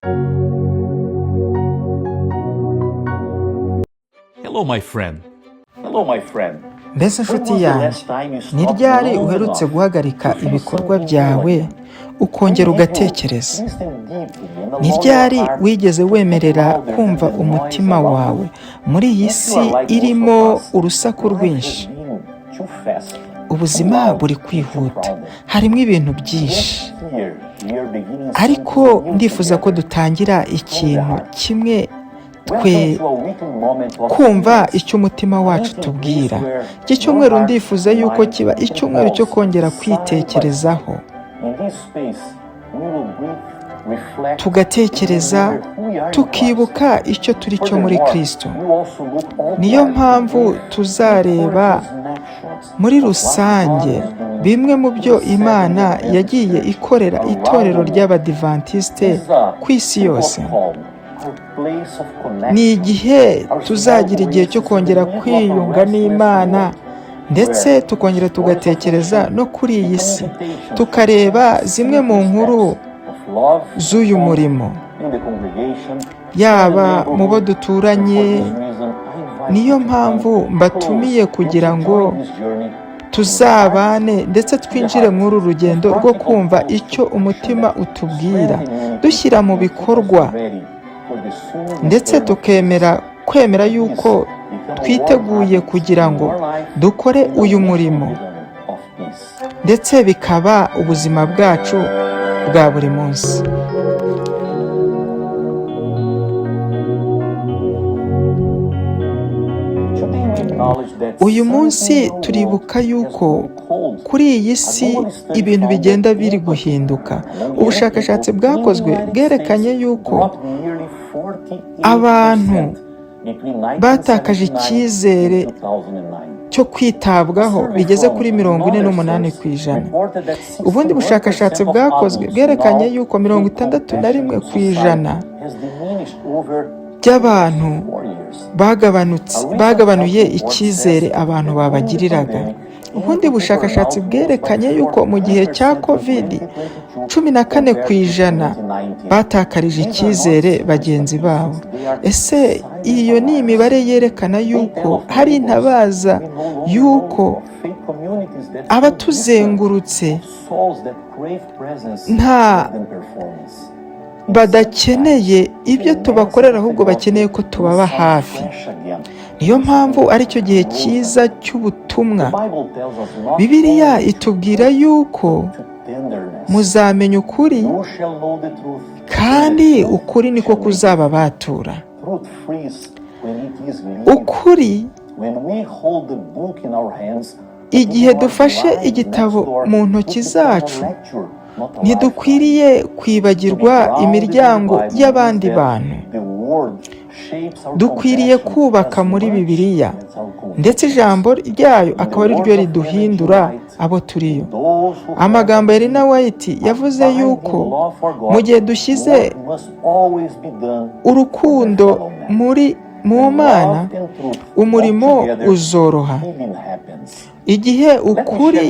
Hello, my friend. Mbese nshuti yanjye, ni ryari uherutse guhagarika ibikorwa byawe ukongera ugatekereza? Ni ryari wigeze wemerera kumva umutima wawe muri iyi si irimo urusaku rwinshi? Ubuzima buri kwihuta, harimo ibintu byinshi, ariko ndifuza ko dutangira ikintu kimwe, twe kumva icyo umutima wacu tubwira. Iki cyumweru ndifuza yuko kiba icyumweru cyo kongera kwitekerezaho, tugatekereza, tukibuka icyo turi cyo muri Kristo. Niyo mpamvu tuzareba muri rusange bimwe mu byo Imana yagiye ikorera itorero ry'Abadivantisite ku isi yose. Ni igihe tuzagira igihe cyo kongera kwiyunga n'Imana, ndetse tukongera tugatekereza no kuri iyi si, tukareba zimwe mu nkuru z'uyu murimo, yaba mu bo duturanye. Niyo mpamvu mbatumiye kugira ngo tuzabane ndetse twinjire muri uru rugendo rwo kumva icyo umutima utubwira, dushyira mu bikorwa, ndetse kwemera yuko twiteguye kugira ngo dukore uyu murimo, ndetse bikaba ubuzima bwacu bwa buri munsi. Uyu munsi turibuka yuko kuri iyi si ibintu bigenda biri guhinduka. Ubushakashatsi bwakozwe bwerekanye yuko abantu batakaje icyizere cyo kwitabwaho bigeze kuri 48%. Ubundi bushakashatsi bwakozwe bwerekanye yuko 61% by'abantu bagabanuye icyizere abantu babagiriraga. Ubundi bushakashatsi bwerekanye yuko mu gihe cya COVID-19 batakarije icyizere bagenzi babo. Ese iyo ni imibare yerekana yuko hari intabaza yuko abatuzengurutse badakeneye ibyo tubakorera, ahubwo bakeneye ko tubaba hafi. Niyo mpamvu ari cyo gihe cyiza cy'ubutumwa. Bibiliya itubwira yuko muzamenya ukuri, kandi ukuri niko kuzababatura. Ukuri, igihe dufashe igitabo mu ntoki zacu, ntidukwiriye kwibagirwa imiryango y'abandi bantu. Dukwiriye kubaka muri Bibiliya, ndetse ijambo ryayo akaba ari ryo riduhindura abo turiyo. Amagambo ya Ellen White yavuze yuko mu gihe dushyize urukundo mu Mana, umurimo uzoroha. Igihe ukuri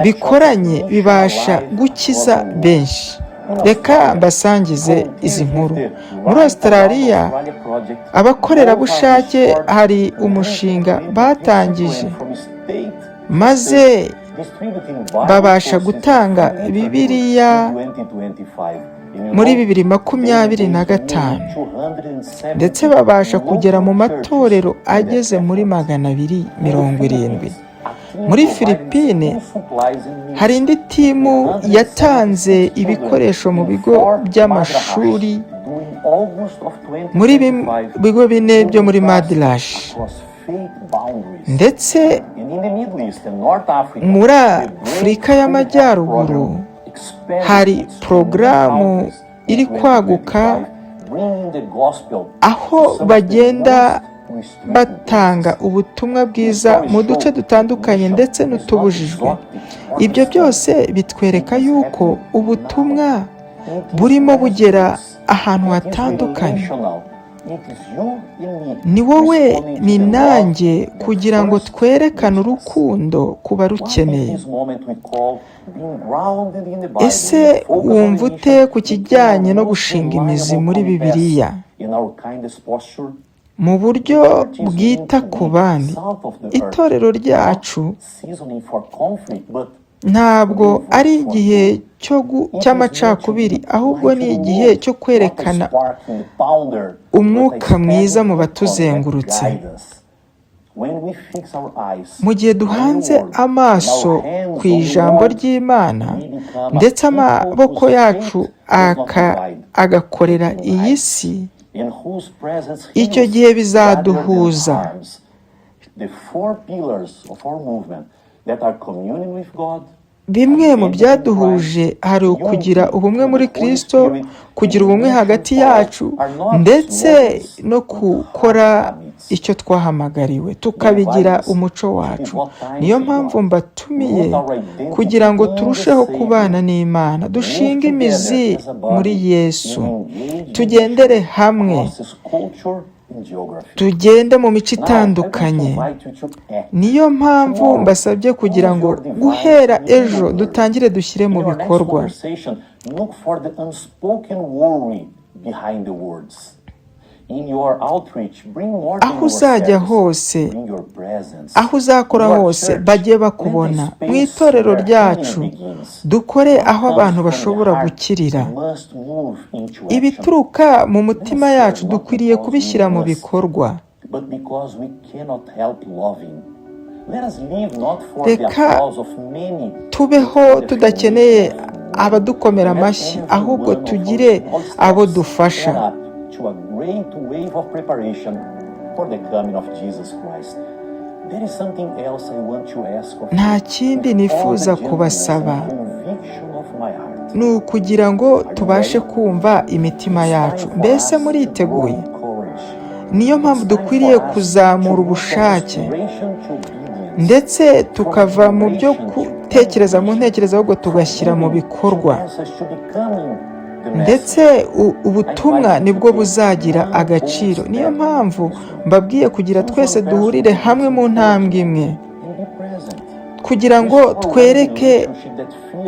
bikoranye bibasha gukiza benshi. Reka mbasangize izi nkuru. Muri Australia, abakorerabushake hari umushinga batangije, maze babasha gutanga Bibiliya muri 2025, ndetse babasha kugera mu matorero ageze muri 270. Muri Philippines hari indi timu yatanze ibikoresho mu bigo by'amashuri muri bigo 4 byo muri Madras, ndetse muri Afurika y'Amajyaruguru hari porogaramu iri kwaguka aho bagenda batanga ubutumwa bwiza mu duce dutandukanye ndetse n'utubujijwe. Ibyo byose bitwereka yuko ubutumwa burimo bugera ahantu hatandukanye. ni wowe ni nanjye kugira ngo twerekane urukundo ku barukeneye. Ese wumva ute ku kijyanye no gushinga imizi muri Bibiliya mu buryo bwita ku bandi? Itorero ryacu ntabwo ari igihe cy'amacakubiri, ahubwo ni igihe cyo kwerekana umwuka mwiza mu batuzengurutse. Mu gihe duhanze amaso ku ijambo ry'Imana ndetse amaboko yacu agakorera iyi si, icyo gihe bizaduhuza. Bimwe mu byaduhuje hari ukugira ubumwe muri Kristo, kugira ubumwe hagati yacu, ndetse no gukora icyo twahamagariwe tukabigira umuco wacu. Niyo mpamvu mbatumiye kugira ngo turusheho kubana n'Imana, dushinge imizi muri Yesu, tugendere hamwe, tugende mu mico itandukanye. Niyo mpamvu mbasabye kugira ngo guhera ejo dutangire dushyire mu bikorwa. Aho uzajya hose, aho uzakora hose, bajye bakubona. Mu itorero ryacu dukore aho abantu bashobora gukirira. Ibituruka mu mutima yacu dukwiriye kubishyira mu bikorwa. Reka tubeho tudakeneye abadukomera amashyi, ahubwo tugire abo dufasha. Nta kindi nifuza kubasaba, ni ukugira ngo tubashe kumva imitima yacu. Mbese muriteguye? Niyo mpamvu dukwiriye kuzamura ubushake, ndetse tukava mu byo gutekereza mu ntekerezo, ahubwo tugashyira mu bikorwa. Ndetse ubutumwa nibwo buzagira agaciro. Niyo mpamvu mbabwiye kugira twese duhurire hamwe mu ntambwe imwe, kugira ngo twereke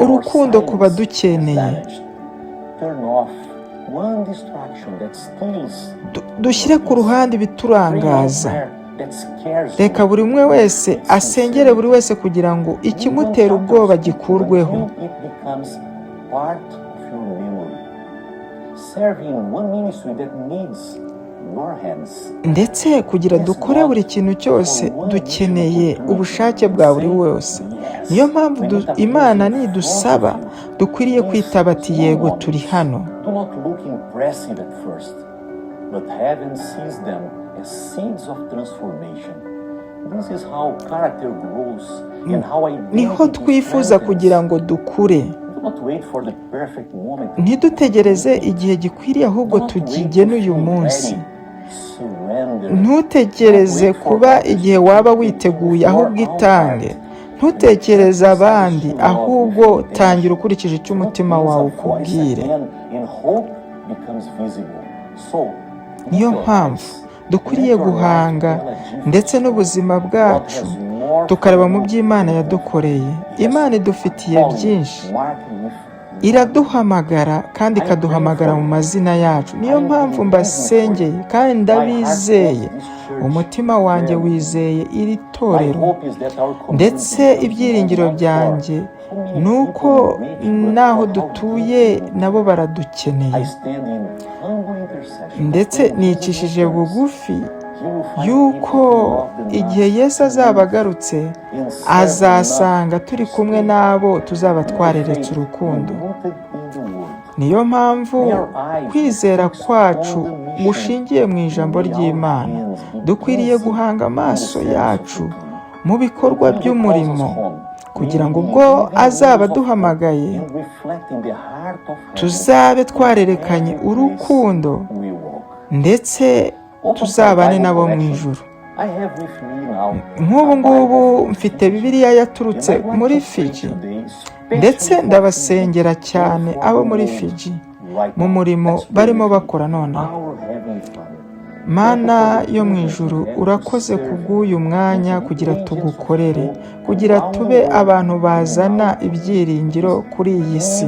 urukundo ku badukeneye. Dushyire ku ruhande ibiturangaza. Reka buri umwe wese asengere buri wese kugira ngo ikimutera ubwoba gikurweho. Ndetse kugira dukore buri kintu cyose dukeneye ubushake bwa buri wese. Niyo mpamvu Imana nidusaba dukwiriye kwitaba ati yego turi hano. Niho twifuza kugira ngo dukure. Ntidutegereze igihe gikwiriye, ahubwo tukigene uyu munsi. Ntutekereze kuba igihe waba witeguye, ahubwo itange. Ntutekereze abandi, ahubwo tangira ukurikije icyo umutima wawe ukubwire. Niyo mpamvu dukwiriye guhanga ndetse n'ubuzima bwacu tukareba mu by'Imana yadukoreye. Imana idufitiye byinshi, iraduhamagara kandi ikaduhamagara mu mazina yacu. Niyo mpamvu mbasengeye kandi ndabizeye, umutima wanjye wizeye iri torero, ndetse ibyiringiro byanjye ni uko n'aho dutuye nabo baradukeneye. Ndetse nicishije bugufi yuko igihe Yesu azaba agarutse, azasanga turi kumwe n'abo tuzaba twareretse urukundo. Niyo mpamvu kwizera kwacu gushingiye mu ijambo ry'Imana. Dukwiriye guhanga amaso yacu mu bikorwa by'umurimo, kugira ngo ubwo azaba aduhamagaye tuzabe twarerekanye urukundo, ndetse tuzabane nabo mu ijuru. Nk'ubu ngubu mfite Bibiliya yaturutse muri Fiji, ndetse ndabasengera cyane abo muri Fiji mu murimo barimo bakora nonaha. Mana yo mu ijuru, urakoze kubw'uyu mwanya kugira tugukorere, kugira tube abantu bazana ibyiringiro kuri iyi si.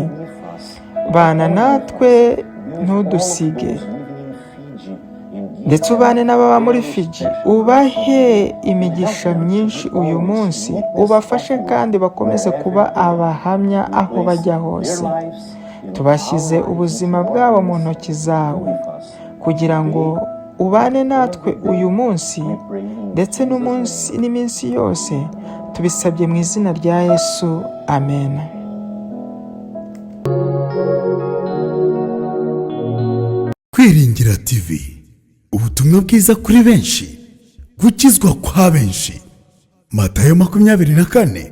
Bana natwe ntudusige, ndetse ubane n'ababa muri Fiji, ubahe imigisha myinshi uyu munsi, ubafashe kandi bakomeze kuba abahamya aho bajya hose. Tubashyize ubuzima bwabo mu ntoki zawe, kugira ngo ubane natwe uyu munsi ndetse n'iminsi yose, tubisabye mu izina rya Yesu, amen. Kwiringira TV, ubutumwa bwiza kuri benshi, gukizwa kwa benshi. Matayo 24:14